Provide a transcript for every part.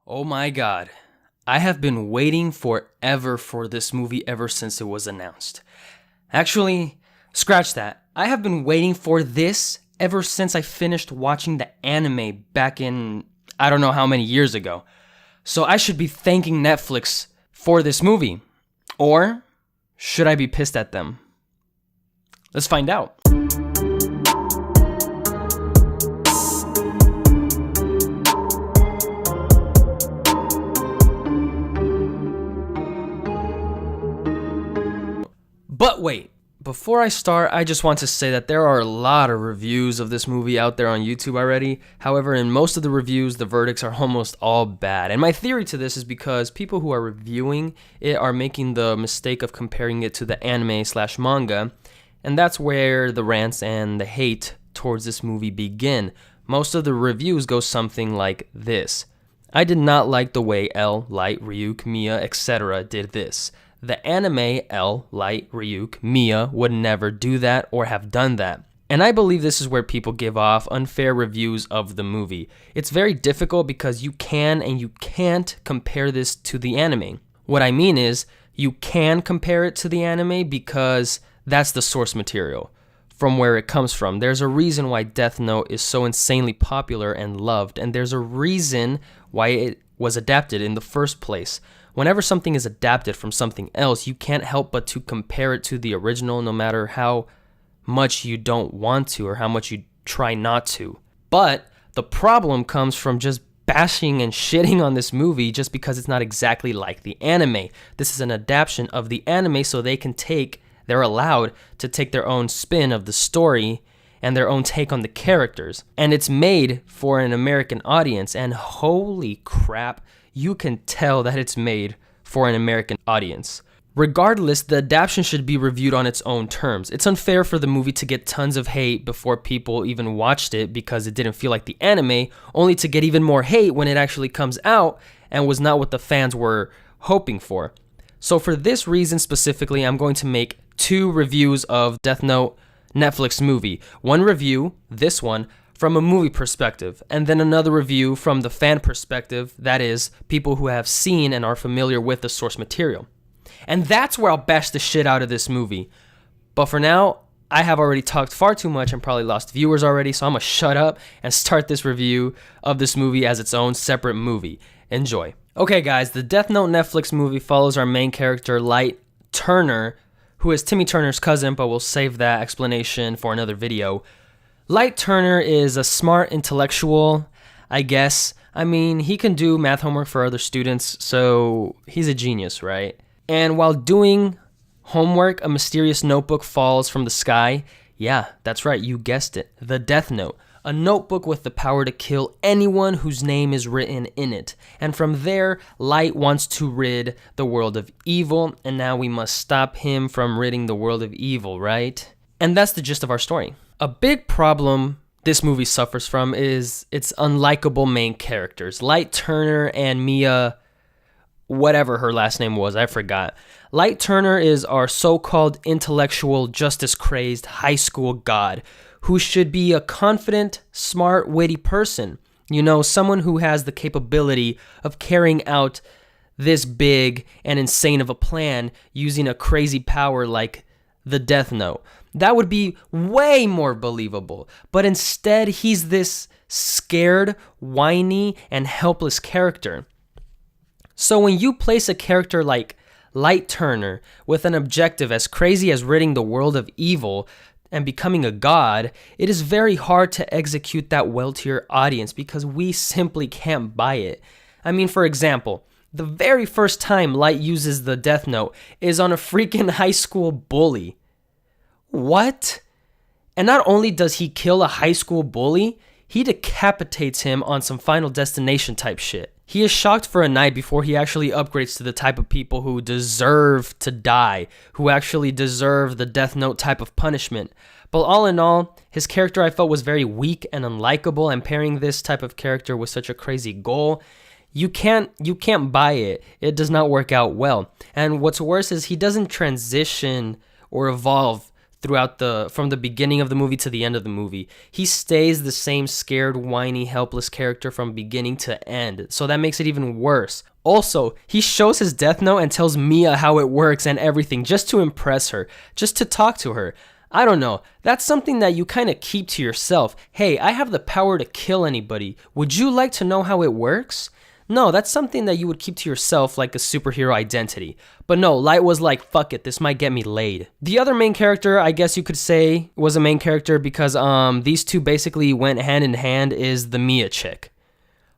Oh my god. I have been waiting forever for this movie ever since it was announced. Actually, scratch that. I have been waiting for this ever since I finished watching the anime back in I don't know how many years ago. So I should be thanking Netflix for this movie. Or should I be pissed at them? Let's find out. But wait, before I start, I just want to say that there are a lot of reviews of this movie out there on YouTube already. However, in most of the reviews, the verdicts are almost all bad. And my theory to this is because people who are reviewing it are making the mistake of comparing it to the anime/manga, and that's where the rants and the hate towards this movie begin. Most of the reviews go something like this. I did not like the way L, Light, Ryuk, Mia, etc. did this. The anime L, Light, Ryuk, Mia would never do that or have done that. And I believe this is where people give off unfair reviews of the movie. It's very difficult because you can and you can't compare this to the anime. What I mean is, you can compare it to the anime because that's the source material from where it comes from. There's a reason why Death Note is so insanely popular and loved, and there's a reason why it was adapted in the first place. Whenever something is adapted from something else, you can't help but to compare it to the original no matter how much you don't want to or how much you try not to. But the problem comes from just bashing and shitting on this movie just because it's not exactly like the anime. This is an adaptation of the anime, so they're allowed to take their own spin of the story and their own take on the characters. And it's made for an American audience, and holy crap, you can tell that it's made for an American audience. Regardless, the adaptation should be reviewed on its own terms. It's unfair for the movie to get tons of hate before people even watched it because it didn't feel like the anime, only to get even more hate when it actually comes out and was not what the fans were hoping for. So for this reason specifically, I'm going to make 2 reviews of Death Note Netflix movie. One review, this one, from a movie perspective, and then another review from the fan perspective, that is, people who have seen and are familiar with the source material. And that's where I'll bash the shit out of this movie. But for now, I have already talked far too much and probably lost viewers already, so I'm gonna shut up and start this review of this movie as its own separate movie. Enjoy. Okay guys, the Death Note Netflix movie follows our main character, Light Turner, who is Timmy Turner's cousin, but we'll save that explanation for another video. Light Turner is a smart intellectual, I guess. I mean, he can do math homework for other students, so he's a genius, right? And while doing homework, a mysterious notebook falls from the sky. Yeah, that's right, you guessed it. The Death Note. A notebook with the power to kill anyone whose name is written in it. And from there, Light wants to rid the world of evil, and now we must stop him from ridding the world of evil, right? And that's the gist of our story. A big problem this movie suffers from is its unlikable main characters. Light Turner and Mia, whatever her last name was, I forgot. Light Turner is our so-called intellectual, justice-crazed high school god who should be a confident, smart, witty person. You know, someone who has the capability of carrying out this big and insane of a plan using a crazy power like the Death Note. That would be way more believable. But instead, he's this scared, whiny, and helpless character. So when you place a character like Light Turner with an objective as crazy as ridding the world of evil and becoming a god, it is very hard to execute that well to your audience because we simply can't buy it. I mean, for example, the very first time Light uses the Death Note is on a freaking high school bully. What? And not only does he kill a high school bully, he decapitates him on some Final Destination type shit. He is shocked for a night before he actually upgrades to the type of people who deserve to die, who actually deserve the Death Note type of punishment. But all in all, his character I felt was very weak and unlikable, and pairing this type of character with such a crazy goal, you can't buy it. It does not work out well. And what's worse is he doesn't transition or evolve from the beginning of the movie to the end of the movie. He stays the same scared, whiny, helpless character from beginning to end. So that makes it even worse. Also, he shows his death note and tells Mia how it works and everything just to impress her, just to talk to her. I don't know. That's something that you kind of keep to yourself. Hey, I have the power to kill anybody. Would you like to know how it works? No, that's something that you would keep to yourself like a superhero identity. But no, Light was like, fuck it, this might get me laid. The other main character, I guess you could say, was a main character because these two basically went hand in hand, is the Mia chick.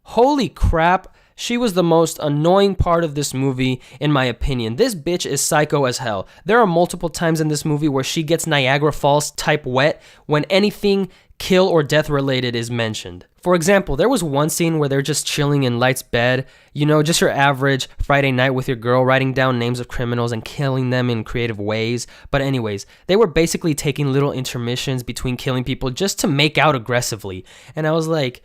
Holy crap, she was the most annoying part of this movie, in my opinion. This bitch is psycho as hell. There are multiple times in this movie where she gets Niagara Falls type wet when anything kill or death related is mentioned. For example, there was one scene where they're just chilling in Light's bed, just your average Friday night with your girl, writing down names of criminals and killing them in creative ways. But anyways, they were basically taking little intermissions between killing people just to make out aggressively. And I was like,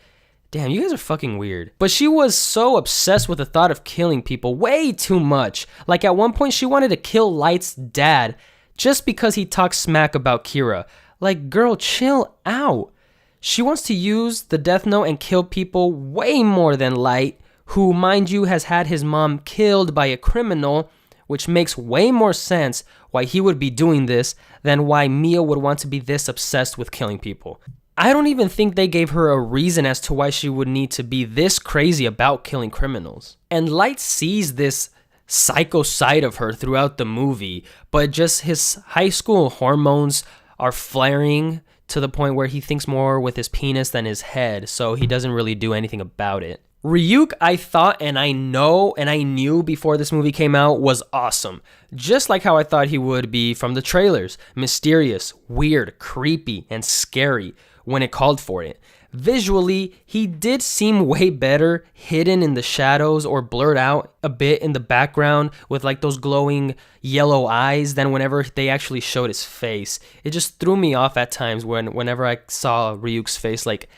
damn, you guys are fucking weird. But she was so obsessed with the thought of killing people, way too much. Like at one point, she wanted to kill Light's dad just because he talked smack about Kira. Like, girl, chill out. She wants to use the Death Note and kill people way more than Light, who, mind you, has had his mom killed by a criminal, which makes way more sense why he would be doing this than why Mia would want to be this obsessed with killing people. I don't even think they gave her a reason as to why she would need to be this crazy about killing criminals. And Light sees this psycho side of her throughout the movie, but just his high school hormones are flaring to the point where he thinks more with his penis than his head, so he doesn't really do anything about it. Ryuk, I thought and I knew before this movie came out, was awesome. Just like how I thought he would be from the trailers. Mysterious, weird, creepy, and scary when it called for it. Visually, he did seem way better hidden in the shadows or blurred out a bit in the background with like those glowing yellow eyes than whenever they actually showed his face. It just threw me off at times whenever I saw Ryuk's face like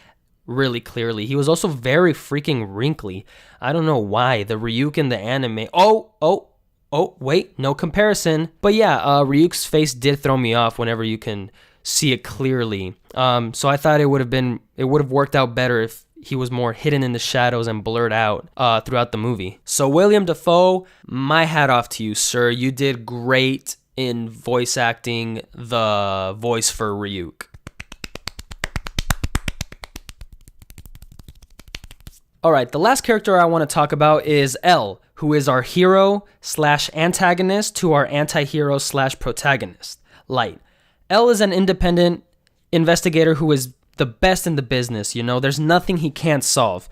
really clearly. He was also very freaking wrinkly. I don't know why. The Ryuk in the anime. Oh, wait, no comparison. But yeah, Ryuk's face did throw me off whenever you can see it clearly. So I thought it would have worked out better if he was more hidden in the shadows and blurred out throughout the movie. So William Dafoe, my hat off to you, sir. You did great in voice acting the voice for Ryuk. Alright, the last character I want to talk about is L, who is our hero / antagonist to our anti-hero / protagonist, Light. L is an independent investigator who is the best in the business, there's nothing he can't solve.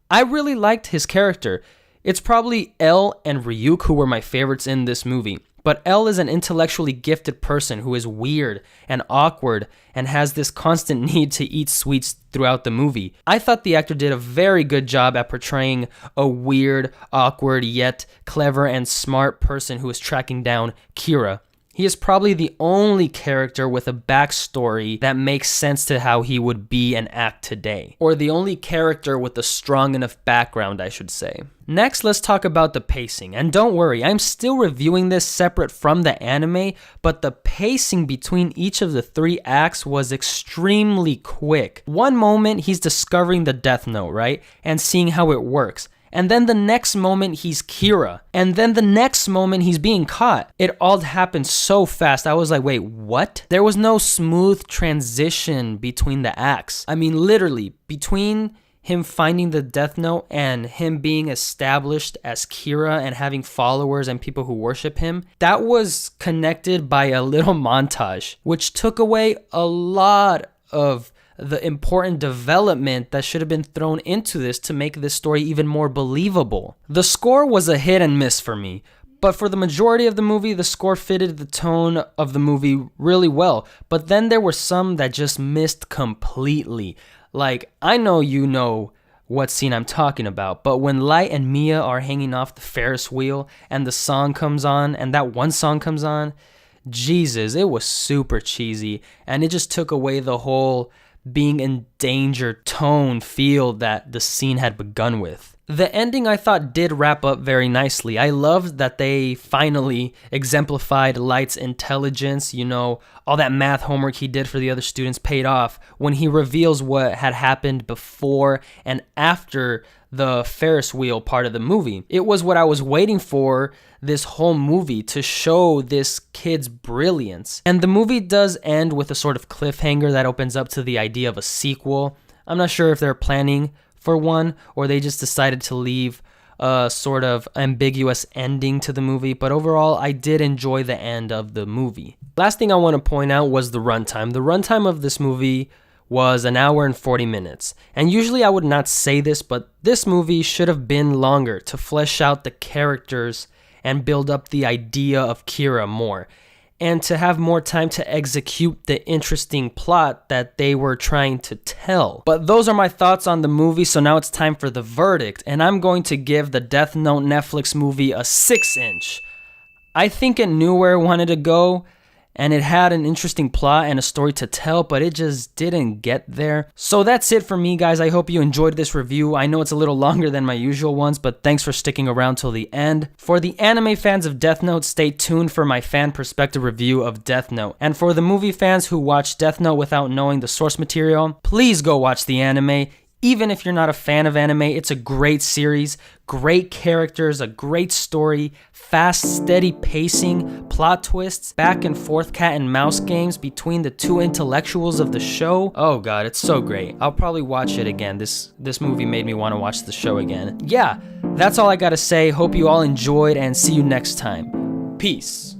I really liked his character. It's probably L and Ryuk who were my favorites in this movie. But L is an intellectually gifted person who is weird and awkward and has this constant need to eat sweets throughout the movie. I thought the actor did a very good job at portraying a weird, awkward, yet clever and smart person who is tracking down Kira. He is probably the only character with a backstory that makes sense to how he would be and act today. Or the only character with a strong enough background, I should say. Next, let's talk about the pacing. And don't worry, I'm still reviewing this separate from the anime, but the pacing between each of the 3 acts was extremely quick. One moment, he's discovering the Death Note, right? And seeing how it works. And then the next moment, he's Kira. And then the next moment, he's being caught. It all happened so fast. I was like, wait, what? There was no smooth transition between the acts. I mean, literally, between him finding the Death Note and him being established as Kira and having followers and people who worship him, that was connected by a little montage, which took away a lot of the important development that should have been thrown into this to make this story even more believable. The score was a hit and miss for me, but for the majority of the movie, the score fitted the tone of the movie really well, but then there were some that just missed completely. Like, I know you know what scene I'm talking about, but when Light and Mia are hanging off the Ferris wheel and the song comes on, and that one song comes on, Jesus, it was super cheesy, and it just took away the whole being in danger tone feel that the scene had begun with. The ending I thought did wrap up very nicely. I loved that they finally exemplified Light's intelligence. You know, all that math homework he did for the other students paid off when he reveals what had happened before and after the Ferris wheel part of the movie. It was what I was waiting for this whole movie, to show this kid's brilliance. And the movie does end with a sort of cliffhanger that opens up to the idea of a sequel. I'm not sure if they're planning for one, or they just decided to leave a sort of ambiguous ending to the movie, but overall, I did enjoy the end of the movie. Last thing I want to point out was the runtime. The runtime of this movie was 1 hour and 40 minutes. And usually I would not say this, but this movie should have been longer to flesh out the characters and build up the idea of Kira more, and to have more time to execute the interesting plot that they were trying to tell. But those are my thoughts on the movie, so now it's time for the verdict, and I'm going to give the Death Note Netflix movie a 6-inch. I think it knew where it wanted to go, and it had an interesting plot and a story to tell, but it just didn't get there. So that's it for me, guys. I hope you enjoyed this review. I know it's a little longer than my usual ones, but thanks for sticking around till the end. For the anime fans of Death Note, stay tuned for my fan perspective review of Death Note. And for the movie fans who watch Death Note without knowing the source material, please go watch the anime. Even if you're not a fan of anime, it's a great series, great characters, a great story, fast, steady pacing, plot twists, back and forth cat and mouse games between the two intellectuals of the show. Oh god, it's so great. I'll probably watch it again. This movie made me want to watch the show again. Yeah, that's all I gotta say. Hope you all enjoyed, and see you next time. Peace.